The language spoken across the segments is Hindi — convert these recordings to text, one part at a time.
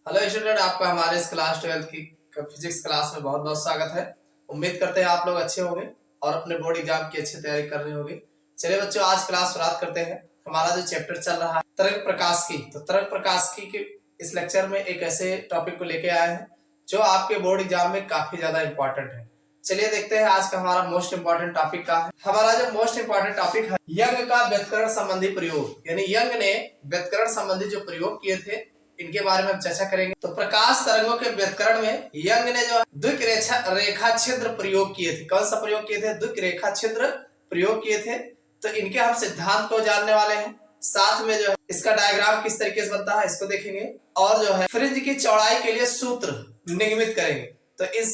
हेलो स्टूडेंट, आपका हमारे इस क्लास 12 की फिजिक्स क्लास में बहुत बहुत स्वागत है। उम्मीद करते हैं आप लोग अच्छे होंगे और अपने बोर्ड एग्जाम की अच्छी तैयारी कर रहे होंगे। चलिए बच्चों, आज क्लास शुरुआत करते हैं। हमारा जो चैप्टर चल रहा है तरंग प्रकाशिकी, तो तरंग प्रकाशिकी के इस लेक्चर में एक ऐसे टॉपिक को लेके आए हैं जो आपके बोर्ड एग्जाम में काफी ज्यादा इंपॉर्टेंट है। चलिए देखते हैं आज का हमारा मोस्ट इंपॉर्टेंट टॉपिक का है। हमारा जो मोस्ट इंपॉर्टेंट टॉपिक है यंग का व्यतिकरण संबंधी प्रयोग, यानी यंग ने व्यतिकरण संबंधी जो प्रयोग किए थे इनके बारे में हम चर्चा करेंगे। तो प्रकाश तरंगों के व्यतिकरण में यंग ने जो द्विक रेखा छिद्र प्रयोग किए थे। कौन सा प्रयोग किए थे? द्विक रेखा छिद्र प्रयोग किए थे। तो इनके हम सिद्धांत को जानने वाले हैं, साथ में जो है इसका डायग्राम किस तरीके से बनता है इसको देखेंगे, और जो है फ्रिंज की चौड़ाई के लिए सूत्र निगमित करेंगे। तो इन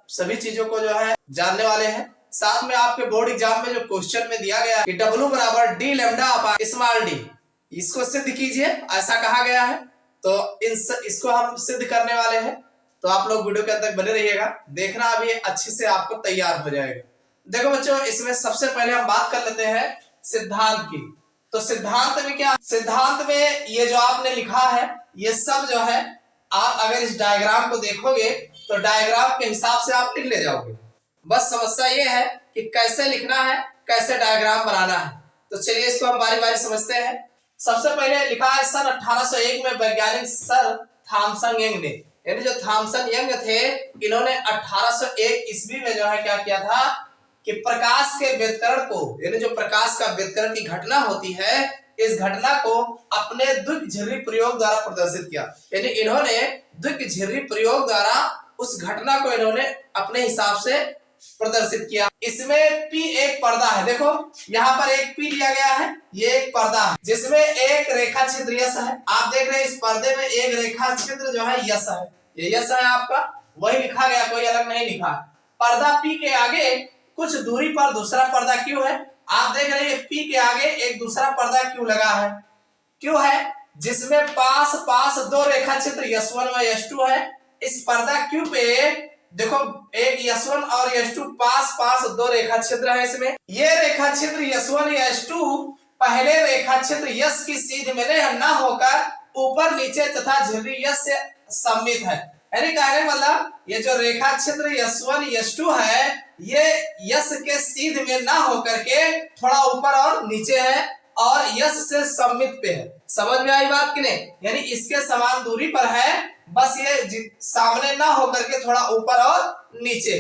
सभी चीजों को जो है जानने वाले हैं। साथ में आपके बोर्ड एग्जाम में जो क्वेश्चन में दिया गया है कि W बराबर D lambda upon small D, इसको सिद्ध कीजिए, ऐसा कहा गया है। तो इसको हम सिद्ध करने वाले हैं। तो आप लोग वीडियो के अंत तक बने रहिएगा, देखना अभी अच्छे से आपको तैयार हो जाएगा। देखो बच्चों, इसमें सबसे पहले हम बात कर लेते हैं सिद्धांत की। तो सिद्धांत में क्या, सिद्धांत में ये जो आपने लिखा है ये सब जो है, आप अगर इस डायग्राम को देखोगे तो डायग्राम के हिसाब से आप लिख ले जाओगे। बस समस्या ये है कि कैसे लिखना है, कैसे डायग्राम बनाना है। तो चलिए इसको हम बारी बारी समझते हैं। सबसे पहले लिखा है सन 1801 में वैज्ञानिक सर थॉमसन यंग ने, यानी जो थॉमसन यंग थे, इन्होंने 1801 ईस्वी में जो है क्या किया था कि प्रकाश के व्यतिकरण को, यानी जो प्रकाश का व्यतिकरण की घटना होती है, इस घटना को अपने द्विक झिर्री प्रयोग द्वारा प्रदर्शित किया। यानी इन्होंने द्विक झिर्री प्रयोग द्वारा उस घटना को इन्होंने अपने हिसाब से प्रदर्शित किया। इसमें P एक पर्दा है, देखो यहाँ पर एक P लिया गया है, ये एक पर्दा है जिसमें एक रेखा छिद्र यस है। आप देख रहे हैं इस पर्दे में एक रेखा छिद्र जो है यस है, ये यस है आपका, वही लिखा गया, कोई अलग नहीं लिखा। पर्दा P के आगे कुछ दूरी पर दूसरा पर्दा Q है। आप देख रहे हैं P के आगे एक दूसरा पर्दा Q लगा है, Q है जिसमें पास पास दो रेखा छिद्र S1 व S2 है। इस पर्दा Q पे देखो एक S1 और S2 पास पास दो रेखा छिद्र है। इसमें ये रेखा छिद्र S1 या S2 पहले रेखा छिद्र S की सीध में न होकर ऊपर नीचे तथा झिर्री S से सममित है। यानी कहने मतलब ये जो रेखा छिद्र S1 S2 है ये S के सीध में न होकर के थोड़ा ऊपर और नीचे है और S से सममित पे है। समझ में आई बात कि नहीं? यानी इसके समान दूरी पर है, बस ये सामने ना होकर के थोड़ा ऊपर और नीचे,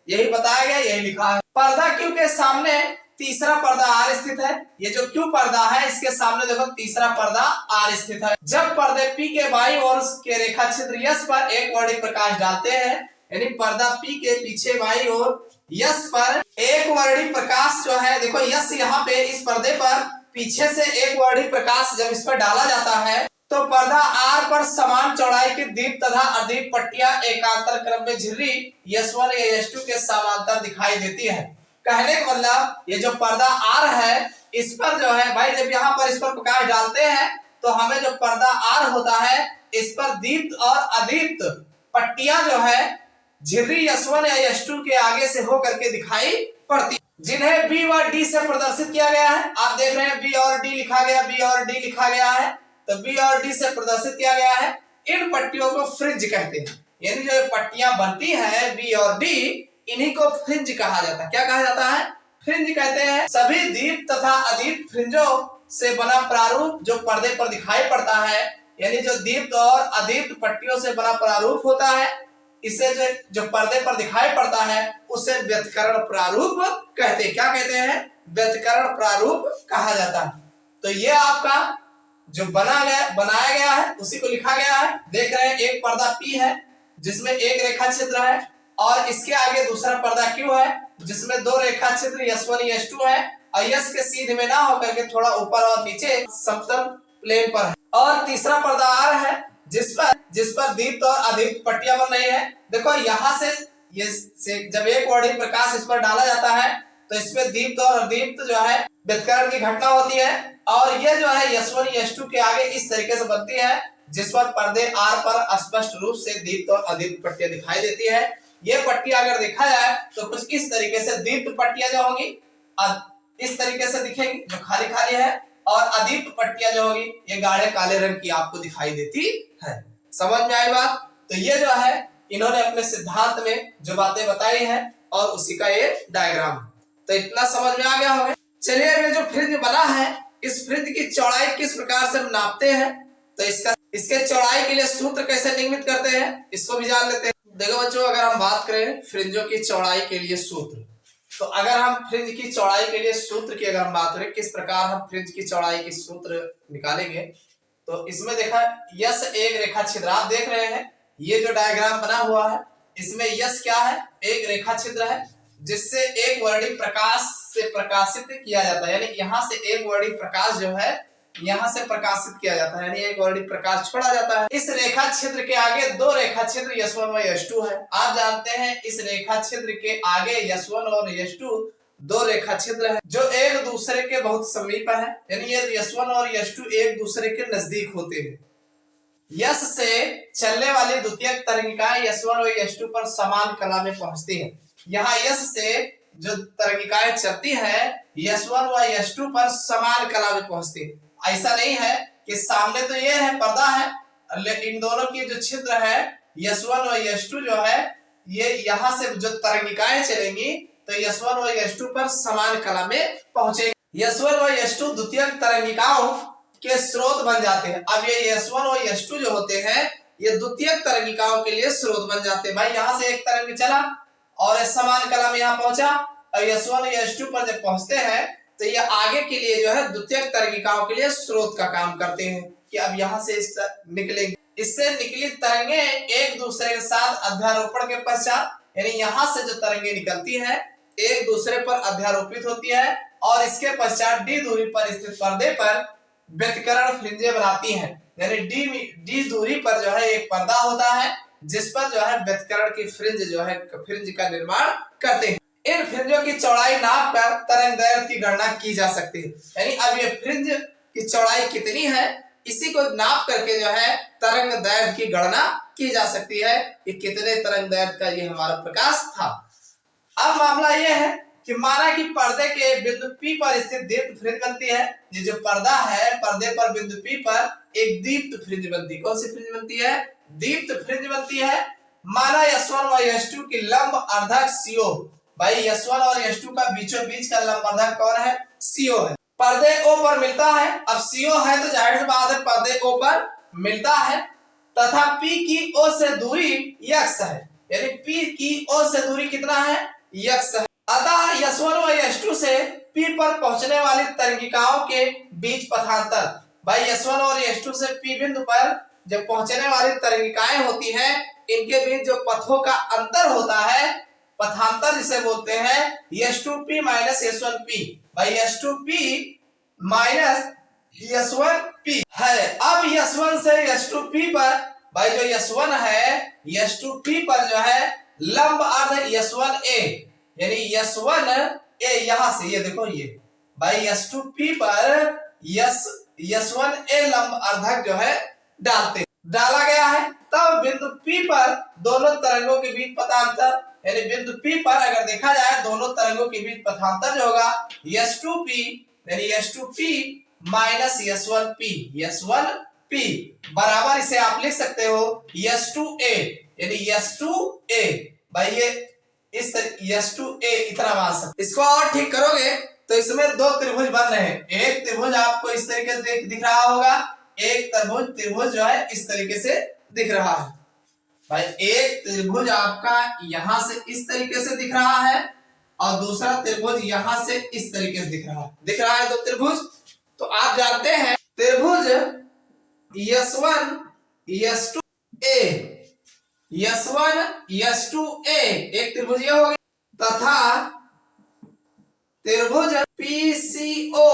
यही बताया गया, यही लिखा है। पर्दा Q के सामने तीसरा पर्दा R स्थित है। ये जो Q पर्दा है इसके सामने देखो तीसरा पर्दा R स्थित है। जब पर्दे P के बाईं ओर के रेखा छिद्र S पर एक वर्णिक प्रकाश डालते हैं, यानी पर्दा P के पीछे बाईं ओर S पर एक वर्णिक प्रकाश जो है, देखो S यहाँ पे इस पर्दे पर पीछे से एक वर्णिक प्रकाश जब इस पर डाला जाता है तो पर्दा R पर समान चौड़ाई की दीप तथा अदीप पट्टियां एकांतर क्रम में झिर्री S1 या S2 के समांतर दिखाई देती है। कहने का मतलब ये जो पर्दा R है इस पर जो है भाई, जब यहाँ पर इस पर प्रकाश डालते हैं तो हमें जो पर्दा R होता है इस पर दीप्त और अदीप्त पट्टियां जो है झिर्री S1 या S2 के आगे से होकर के दिखाई पड़ती, जिन्हें B व D से प्रदर्शित किया गया है। आप देख रहे हैं B और D लिखा गया, B और D लिखा गया है, तो B और D से प्रदर्शित किया गया है। इन पट्टियों को फ्रिंज कहते हैं, यानी जो पट्टियां बनती हैं B और D, इन्हीं को फ्रिंज कहा जाता है। क्या कहा जाता है? फ्रिंज कहते हैं। सभी दीप्त तथा अदीप्त फ्रिंजों से बना प्रारूप जो पर्दे पर दिखाई पड़ता है, यानी जो दीप्त और अदीप्त पट्टियों से बना प्रारूप होता है, इसे जो पर्दे पर दिखाई पड़ता है उसे व्यतिकरण प्रारूप कहते हैं। क्या कहते हैं? व्यतिकरण प्रारूप कहा जाता है। तो ये आपका जो बनाया गया है उसी को लिखा गया है। देख रहे हैं एक पर्दा P है जिसमें एक रेखा छिद्र है और इसके आगे दूसरा पर्दा Q है जिसमें दो रेखा छिद्र S1 S2 है और S के सीध में ना होकर के थोड़ा ऊपर और नीचे समतल प्लेन पर है। और तीसरा पर्दा R है जिस पर दीप्त और अदीप्त पट्टियां बन रही है। देखो यहाँ से जब एक वर्णिक प्रकाश इस पर डाला जाता है तो इसमें दीप्त और अदीप्त जो है व्यतिकरण की घटना होती है और ये जो है S1 S2 के आगे इस तरीके से बनती है जिस पर पर्दे R पर स्पष्ट रूप से दीप्त और अदीप्त पट्टियां दिखाई देती है। ये पट्टियां अगर देखा जाए तो कुछ इस तरीके से दीप्त पट्टियां जो होंगी इस तरीके से दिखेंगी जो खाली खाली है, और अदीप्त पट्टियां जो होगी ये गाढ़े काले रंग की आपको दिखाई देती है। समझ में आई बात? तो ये जो है इन्होंने अपने सिद्धांत में जो बातें बताई हैं और उसी का ये डायग्राम। तो इतना समझ में आ गया होगा। चलिए ये जो फ्रिंज बना है, इस फ्रिंज की चौड़ाई किस प्रकार से नापते हैं, तो इसके चौड़ाई के लिए सूत्र कैसे निर्मित करते हैं इसको भी जान लेते हैं। देखो बच्चों, अगर हम बात करें फ्रिंजों की चौड़ाई के लिए सूत्र, तो अगर हम फ्रिंज की चौड़ाई के लिए सूत्र की अगर हम बात करें किस प्रकार हम फ्रिंज की चौड़ाई की सूत्र निकालेंगे, तो इसमें देखा यस एक रेखा छिद्र आप देख रहे हैं, ये जो डायग्राम बना हुआ है इसमें यस क्या है, एक रेखा छिद्र है जिससे एक वर्णी प्रकाश से प्रकाशित किया जाता है, यानी यहाँ से एक वर्णी प्रकाश जो है यहाँ से प्रकाशित किया जाता है, यानी एक वर्णी प्रकाश छोड़ा जाता है। इस रेखा छिद्र के आगे दो रेखा छिद्र S1 व S2 है। आप जानते हैं इस रेखा छिद्र के आगे S1 और S2 दो रेखा छिद्र है जो एक दूसरे के बहुत समीप है, यानी ये S1 और S2 एक दूसरे के नजदीक होते हैं। यस से चलने वाली द्वितीयक तरंगिकाएं S1 और S2 पर समान कला में पहुंचती हैं। यहाँ यस से जो तरंगिकाएं चलती है S1 व S2 पर समान कला में पहुंचती है। ऐसा नहीं है कि सामने तो ये है पर्दा है, लेकिन इन दोनों की जो छिद्र है S1 और S2 जो है ये यहाँ से जो तरंगिकाएं चलेंगी तो S1 और S2 पर समान कला में पहुंचेगी। S1 और S2 द्वितीयक तरंगिकाओं के स्रोत बन जाते हैं। अब ये S1 और S2 जो होते हैं ये द्वितीयक तरंगिकाओं के लिए स्रोत बन जाते हैं। भाई यहाँ से एक तरंग चला और समान कला में यहाँ पहुंचा और S1 और S2 पर जब पहुंचते हैं तो ये आगे के लिए जो है द्वितीयक तरंगिकाओं के लिए स्रोत का काम करते हैं कि अब यहाँ से निकलेंगे। इससे निकली तरंगे एक दूसरे के साथ अध्यारोपण के पश्चात, यानी यहाँ से जो तरंगे निकलती है एक दूसरे पर अध्यारोपित होती है और इसके पश्चात डी दूरी पर स्थित पर्दे पर व्यतिकरण फ्रिंजें बनाती हैं, यानी डी दूरी पर जो है एक पर्दा होता है जिस पर जो है व्यतिकरण की फ्रिंज का निर्माण करते हैं। इन फ्रिंजों की चौड़ाई नाप कर तरंग दैर्घ्य की गणना की जा सकती है, यानी अब ये फ्रिंज की चौड़ाई कितनी है इसी को नाप करके जो है तरंग दैर्घ्य की गणना की जा सकती है कि कितने तरंग दैर्घ्य का ये हमारा प्रकाश था। अब मामला ये है कि माना कि पर्दे के बिंदु P पर स्थित दीप्त फ्रिंज बनती है। ये जो पर्दा है पर्दे पर बिंदु P पर एक दीप्त फ्रिंज बनती है। कौन सी फ्रिंज बनती है? दीप्त फ्रिंज बनती है। माना S1 और S2 की लंब अर्धक CO, भाई S1 और S2 का बीचों बीच का लंब अर्धक कौन है? CO है। पर्दे O पर मिलता है। अब CO है तो जाहिर सी बात है पर्दे O पर मिलता है तथा P की O से दूरी x है, यानी P की O से दूरी कितना है? x है। अतः S1 और S2 से P पर पहुंचने वाली तरंगिकाओं के बीच पथांतर, भाई S1 और S2 से P बिंदु पर जब पहुंचने वाली तरंगिकाएं होती हैं इनके बीच जो पथों का अंतर होता है पथांतर जिसे बोलते हैं S2P माइनस S1P, भाई S2P माइनस S1P है। अब S1 से S2P पर भाई जो S1 है S2P पर जो है लंब अर्ध S1A, यानी S1A यहां से ये देखो ये भाई S2P पर S1A लंब अर्धक जो है डाला गया है। तब बिंदु P पर दोनों तरंगों के बीच पथांतर, यानी बिंदु P पर अगर देखा जाए दोनों तरंगों के बीच पथांतर जो होगा S2P यानी S2P माइनस S1P बराबर इसे आप लिख सकते हो S2A, यानी S2A, भाई ये इस S2A इतना मान सकते। इसको और ठीक करोगे तो इसमें दो त्रिभुज बन रहे हैं। एक त्रिभुज आपको इस तरीके से दिख रहा होगा, एक त्रिभुज जो है इस तरीके से दिख रहा है। भाई एक त्रिभुज आपका यहां से इस तरीके से दिख रहा है और दूसरा त्रिभुज यहां से इस तरीके से दिख रहा है दो त्रिभुज। तो आप जानते हैं त्रिभुज S1 S2A एक त्रिभुज ये हो गया तथा त्रिभुज PCO,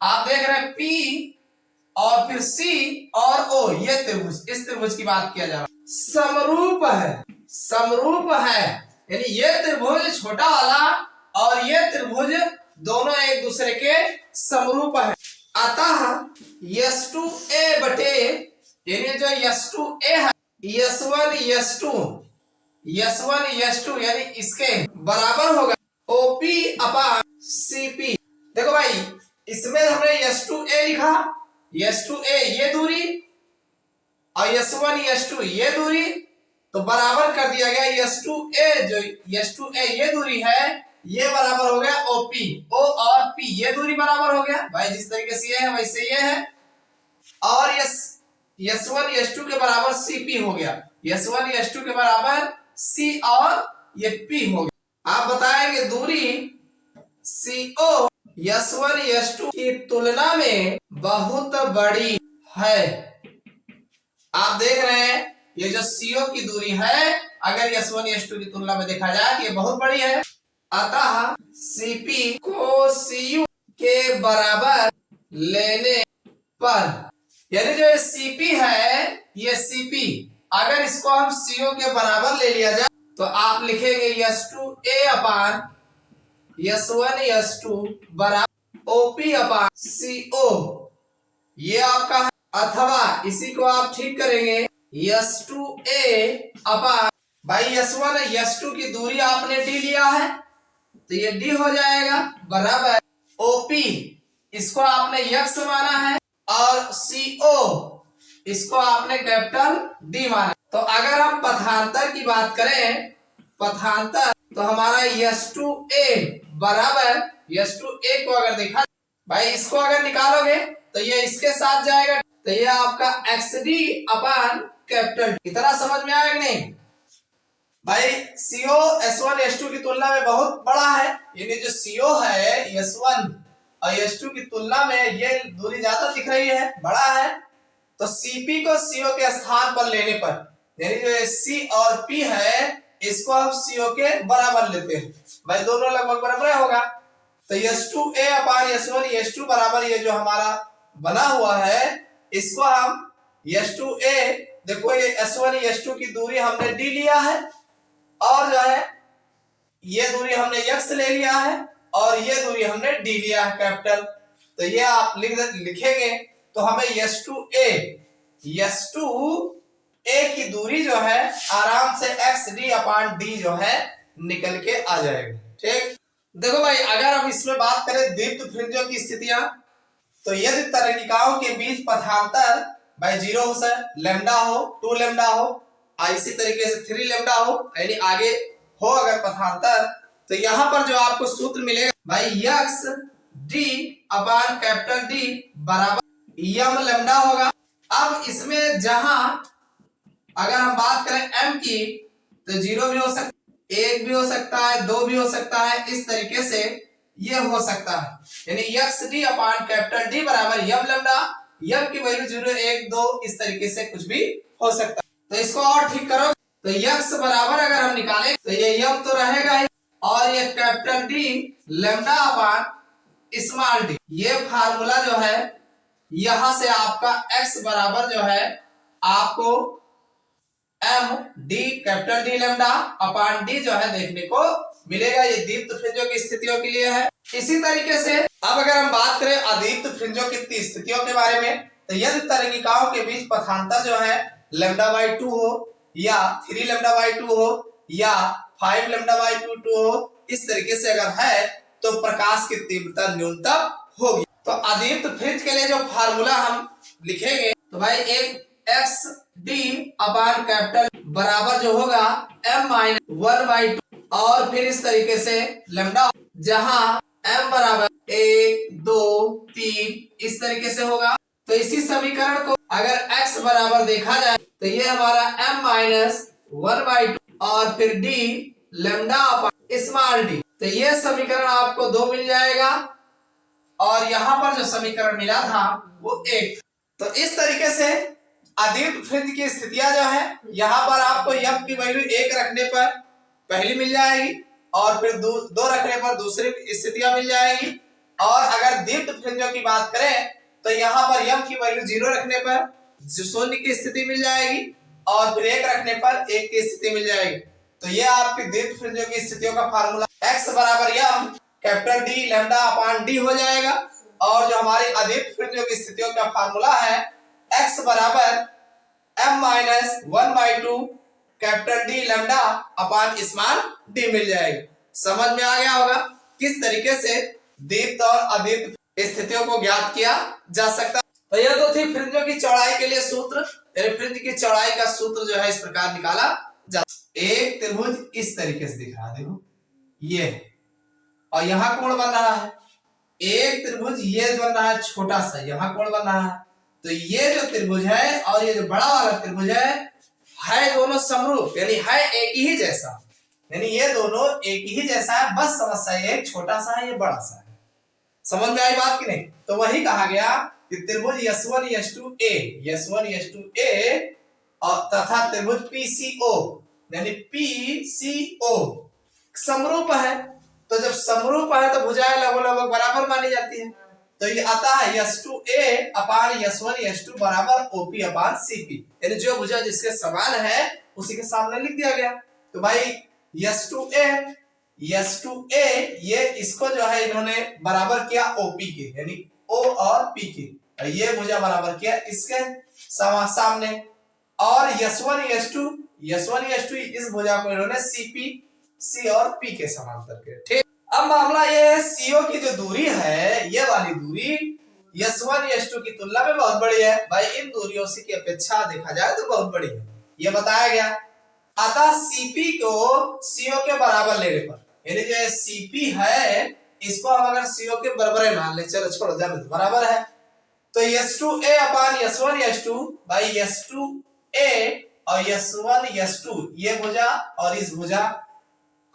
आप देख रहे हैं P और फिर C और O, ये त्रिभुज, इस त्रिभुज की बात किया जा रहा है। समरूप है यानी ये त्रिभुज छोटा वाला और ये त्रिभुज दोनों एक दूसरे के समरूप है। अतः S2A बटे यानी जो S2A है S1 S2 यानी इसके बराबर होगा OP अपान CP। देखो भाई इसमें हमने S2A लिखा, S2A ये दूरी और S1 S2 ये दूरी तो बराबर कर दिया गया S2A, जो S2A ये दूरी है ये बराबर हो गया OP, O और P ये दूरी बराबर हो गया भाई, जिस तरीके से ये है वैसे ये है। और S1 S2 के बराबर CP हो गया, S1 S2 के बराबर C और ये P हो गया। आप बताएंगे दूरी CO S1 S2 की तुलना में बहुत बड़ी है। आप देख रहे हैं ये जो CO की दूरी है अगर S1 S2 की तुलना में देखा जाए तो ये बहुत बड़ी है, अतः CP को CU के बराबर लेने पर, यानी जो CP है ये CP अगर इसको हम CO के बराबर ले लिया जाए तो आप लिखेंगे S2A अपान S1 S2 बराबर OP अपान CO, ये आपका है। अथवा इसी को आप ठीक करेंगे S2A अपान भाई S1 S2 की दूरी आपने D लिया है तो ये D हो जाएगा बराबर OP, इसको आपने X माना है और CO इसको आपने कैपिटल D माना। तो अगर हम पथांतर की बात करें, पथांतर तो हमारा S2A बराबर S2A को अगर देखा भाई इसको अगर निकालोगे तो ये इसके साथ जाएगा तो ये आपका XD अपान कैपिटल D। इतना समझ में आया कि नहीं भाई? CO S1 S2 की तुलना में बहुत बड़ा है, यानी जो CO है S1 और S2 की तुलना में ये दूरी ज्यादा दिख रही है, बड़ा है। तो CP को CO के स्थान पर लेने पर, यानी जो C और P है इसको हम CO के बराबर लेते हैं भाई, दोनों लगभग बराबर होगा। तो S2A अपान S1 S2 बराबर ये जो हमारा बना हुआ है इसको हम S2A, देखो ये S1 S2 की दूरी हमने D लिया है और जो है ये दूरी हमने X ले लिया है और ये दूरी हमने D लिया है कैपिटल। तो ये आप लिखेंगे तो हमें S2A की दूरी जो है आराम से XD अपान D जो है निकल के आ जाएगी। ठीक, देखो भाई अगर हम इसमें बात करें दीप्त फ्रिंजों की स्थितियां, तो यदि तरंगिकाओं के बीच पथांतर भाई 0 हो सकता, लैम्डा हो, 2 लैम्डा हो, इसी तरीके से 3 लैम्डा हो, यानी आगे हो अगर पथांतर, तो यहाँ पर जो आपको सूत्र मिलेगा भाई यक्स डी अपान कैपिटल डी बराबर यम लैम्डा होगा। अब इसमें जहां अगर हम बात करें एम की तो 0 भी हो सकता, 1 भी हो सकता है, 2 भी हो सकता है, इस तरीके से ये हो सकता है, यानी यक्स डी अपान कैपिटल डी बराबर यम लैम्डा, यम की वैल्यू 0, 1, 2 इस तरीके से कुछ भी हो सकता है। तो इसको और ठीक करो तो यक्स बराबर अगर हम निकालें तो ये यम तो रहेगा ही और ये capital D lambda upon small D, ये फार्मूला जो है यहां से आपका एक्स बराबर जो है आपको M D capital D lambda upon D जो है देखने को मिलेगा। ये दीप्त फ्रिंजों की स्थितियों के लिए है। इसी तरीके से अब अगर हम बात करें अदीप्त फ्रिंजों की स्थितियों के बारे में, तो यदि तरंगिकाओं के बीच पथांतर जो है लैम्डा बाई 2 हो या 3 लैम्डा बाई 2 हो या 5 लैम्डा बाई 2 हो, इस तरीके से अगर है तो प्रकाश की तीव्रता न्यूनतम होगी। तो अदीप्त फ्रिंज के लिए जो फार्मूला हम लिखेंगे तो भाई एक एक्स डी अपान कैपिटल बराबर जो होगा m माइनस 1/2 और फिर इस तरीके से लैम्डा, जहां m बराबर 1, 2, 3 इस तरीके से होगा। तो इसी समीकरण को अगर x बराबर देखा जाए तो ये हमारा m माइनस 1/2 और फिर d lambda upon small D, तो ये समीकरण आपको 2 मिल जाएगा और यहाँ पर जो समीकरण मिला था वो 1। तो इस तरीके से अदीप्त फ्रिंज की स्थितियां जो है यहाँ पर आपको यम की वैल्यू 1 रखने पर पहली मिल जाएगी और फिर 2 रखने पर दूसरी स्थितियां मिल जाएगी, और अगर दीप्त फ्रिंजों की बात करें तो यहाँ पर यम की वैल्यू 0 रखने पर 0 की स्थिति मिल जाएगी और फिर 1 रखने पर 1 की स्थिति मिल जाएगी। तो ये आपकी दीप्त फ्रिंजों की स्थितियों का फार्मूला x बराबर यम capital D lambda upon D हो जाएगा, और जो हमारी अदीप्त फ्रिंजों की स्थितियों का फार्मूला है x बराबर m minus 1/2 capital D lambda upon small D मिल जाएगी। समझ में आ गया होगा किस तरीके से दीप्त और अदीप्त स्थितियों को ज्ञात किया जा सकता। तो यह तो थी फ्रिंजों की चौड़ाई के लिए सूत्र। फ्रिंज की चौड़ाई का सूत्र जो है इस प्रकार निकाला जाता। एक त्रिभुज इस तरीके से दिख रहा है, देखो ये, और यहाँ कोण बन रहा है। एक त्रिभुज ये बन रहा है छोटा सा, यहाँ कोण बन रहा है। तो ये जो त्रिभुज है और ये जो बड़ा वाला त्रिभुज है दोनों समरूप, यानी है एक ही जैसा, यानी ये दोनों एक ही जैसा है। बस समस्या ये एक छोटा सा है, ये बड़ा सा है। समझ में आई बात कि नहीं? तो वही कहा गया कि त्रिभुज S1 S2 A और तथा त्रिभुज PCO यानी PCO समरूप है। तो जब समरूप है तो भुजाएं लगभग बराबर मानी जाती है। तो ये आता है S2A अपान S1 S2 बराबर OP अपान CP, यानी जो भुजा जिसके समान है उसी के सामने लिख दिया गया। तो भाई S2A ये इसको जो है इन्होंने बराबर किया OP के, यानी O और P के, ये भुजा बराबर किया इसके सामने। और S1 S2 इस भुजा को इन्होंने C और P के समांतर किया। ठीक, अब मामला ये है CO की जो दूरी है, ये वाली दूरी S1 S2 की तुलना में बहुत बड़ी है। भाई इन दूरियों से की अपेक्षा देखा जाए तो बहुत बड़ी है, ये बताया गया। अतः CP को CO के बराबर लेने पर, यानी जो CP है इसको हम अगर CO के बराबर मान ले, चलो छोड़ो जाने दो, बराबर है। तो S2A अपान S1 S2 भाई S2A और S1 S2 ये भुजा और इस भुजा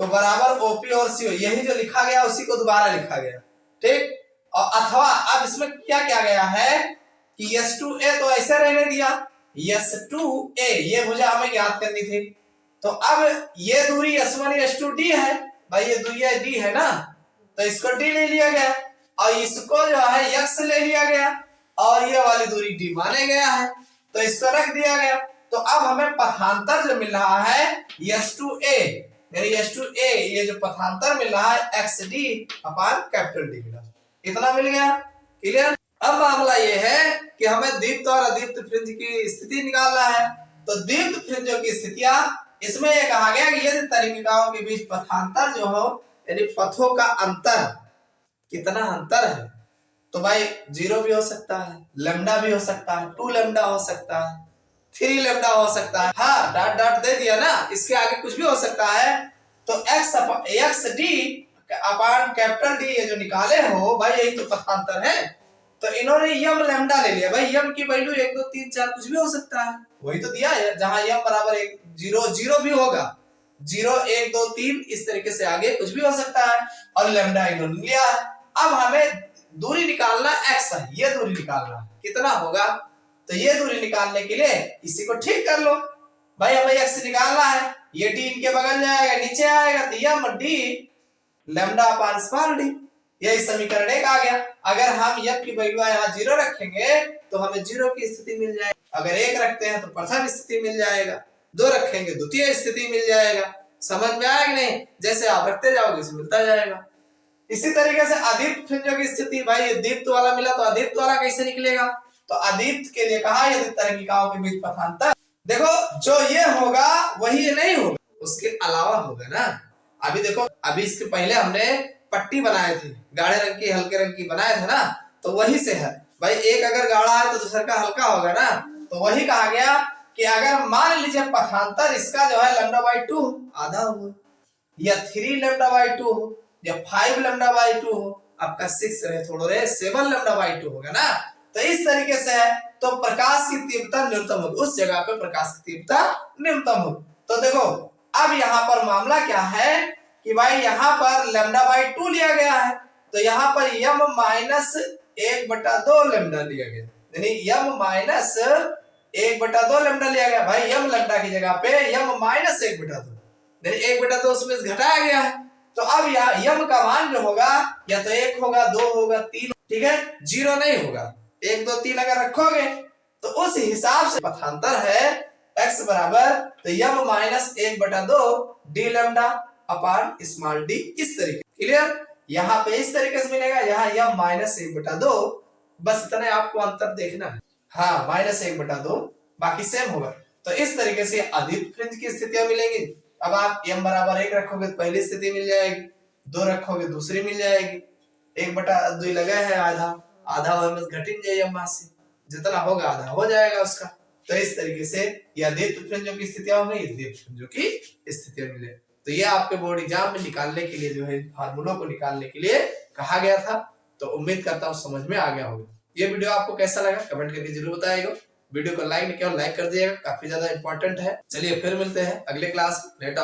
को बराबर OP और CO, यही जो लिखा गया उसी को दोबारा लिखा गया। ठीक, और अथवा अब इसमें क्या क्या गया है कि S2A तो ऐसे रहने दिया, S2A ये भुजा हमें ज्ञात करनी थी। तो अब ये दूरी S1 S2 D है, भाई ये दूरी D है ना, तो इसको D ले लिया गया और इसको जो है X ले लिया गया और ये वाली दूरी D माने गया है, तो इसको रख दिया गया। तो अब हमें पथांतर जो मिल रहा है S2A यानी S2A ये जो पथांतर मिल रहा है XD अपान कैपिटल D मिला, इतना मिल गया। क्लियर? अब मामला ये है कि हमें दीप्त और अदीप्त फ्रिंज की स्थिति निकालना है। तो दीप्त फ्रिंजों की स्थितियां, इसमें यह कहा गया कि यदि तरिकाओं के बीच पथांतर जो हो यानी पथों का अंतर, कितना अंतर है, तो भाई 0 भी हो सकता है, लैम्डा भी हो सकता है, 2 लैम्डा हो सकता है, 3 लैम्डा हो सकता है। हाँ डॉट डॉट दे दिया ना, इसके आगे कुछ भी हो सकता है। तो XD अपान कैपिटल D ये जो निकाले हो भाई यही तो पथांतर है। तो इन्होंने यम लैम्डा ले लिया, भाई यम की वैल्यू 1 2 3 4 कुछ भी हो सकता है, वही तो दिया है। जहां यम बराबर 1 0 भी होगा, 0 1 2 3 इस तरीके से आगे कुछ भी हो सकता है, और लैम्डा इन्होंने लिया है। अब हमें दूरी निकालना x है, ये दूरी निकालना कितना होगा, तो ये दूरी निकालने के लिए इसी को ठीक कर लो। भाई हमें x निकालना है, ये d इनके बगल जाएगा नीचे आएगा, तो यम d lambda upon small d, यही समीकरण 1 आ गया। अगर हम यम की वैल्यू यहाँ 0 रखेंगे तो हमें 0 की स्थिति मिल जाएगी, अगर 1 रखते हैं तो प्रथम स्थिति मिल जाएगा, 2 रखेंगे द्वितीय स्थिति मिल जाएगा। समझ में आया कि नहीं? जैसे आप रखते जाओगे इसे मिलता जाएगा। इसी तरीके से अदीप्त फ्रिंजों की स्थिति, भाई ये दीप्त वाला मिला तो अदीप्त वाला कैसे निकलेगा, तो अदीप्त के लिए कहा यदि तरिकाओं के बीच पथांतर, देखो जो ये होगा वही ये नहीं होगा, उसके अलावा होगा ना। अभी देखो, अभी इसके पहले हमने पट्टी बनाए थे, गाढ़े रंग की हल्के रंग की बनाए थे ना, तो वही से है भाई, एक अगर गाढ़ा है तो दूसरा का हल्का होगा ना। तो वही कहा गया कि अगर मान लीजिए पथांतर इसका जो है लैम्डा बाई 2 आधा हो, या 3 लैम्डा बाई 2 हो, या 5 लैम्डा बाई 2 हो, आपका 6 रहे थोड़ा रहे 7 लैम्डा बाई 2 होगा ना। तो इस तरीके से है, तो प्रकाश की तीव्रता न्यूनतम होगी, उस जगह पे प्रकाश की तीव्रता न्यूनतम होगी। तो देखो अब यहाँ पर मामला क्या है कि भाई यहाँ पर लैम्डा बाई 2 लिया गया है, तो यहाँ पर यम माइनस 1/2 लैम्डा लिया गया, यानी यम माइनस 1/2 लैम्डा लिया गया। भाई यम लैम्डा की जगह पे यम माइनस 1/2, यानी 1/2 उसमें घटाया गया है। तो अब यहाँ यम का मान जो होगा या तो 1 होगा, 2 होगा, 3, ठीक है, 0 नहीं होगा। 1 2 3 अगर रखोगे तो उस हिसाब से पथांतर है x बराबर तो M minus 1/2 d lambda upon small d, इस तरीके। क्लियर? यहाँ पे इस तरीके से मिलेगा, यहाँ यम माइनस 1/2, बस इतने आपको अंतर देखना है। हाँ माइनस 1/2, बाकी सेम होगा। तो इस तरीके से अदीप्त फ्रिंज की स्थितियां मिलेंगी। अब आप m बराबर 1 रखोगे तो पहली स्थिति मिल जाएगी, 2 रखोगे दूसरी मिल जाएगी, 1/2 लगा है आधा आधा घटिन जाए यम से, जितना होगा आधा हो जाएगा उसका। तो इस तरीके से यह दीप्त पुंजों की स्थितियां हो गई, दीप्त पुंजों की स्थितियां मिले। तो ये आपके बोर्ड एग्जाम में निकालने के लिए जो है फार्मूलों को निकालने के लिए कहा गया था। तो उम्मीद करता हूँ समझ में आ गया होगा। ये वीडियो आपको कैसा लगा कमेंट करके जरूर बताइएगा। वीडियो को लाइक नहीं किया लाइक कर दिएगा, काफी ज्यादा इंपॉर्टेंट है। चलिए फिर मिलते हैं अगले क्लास में।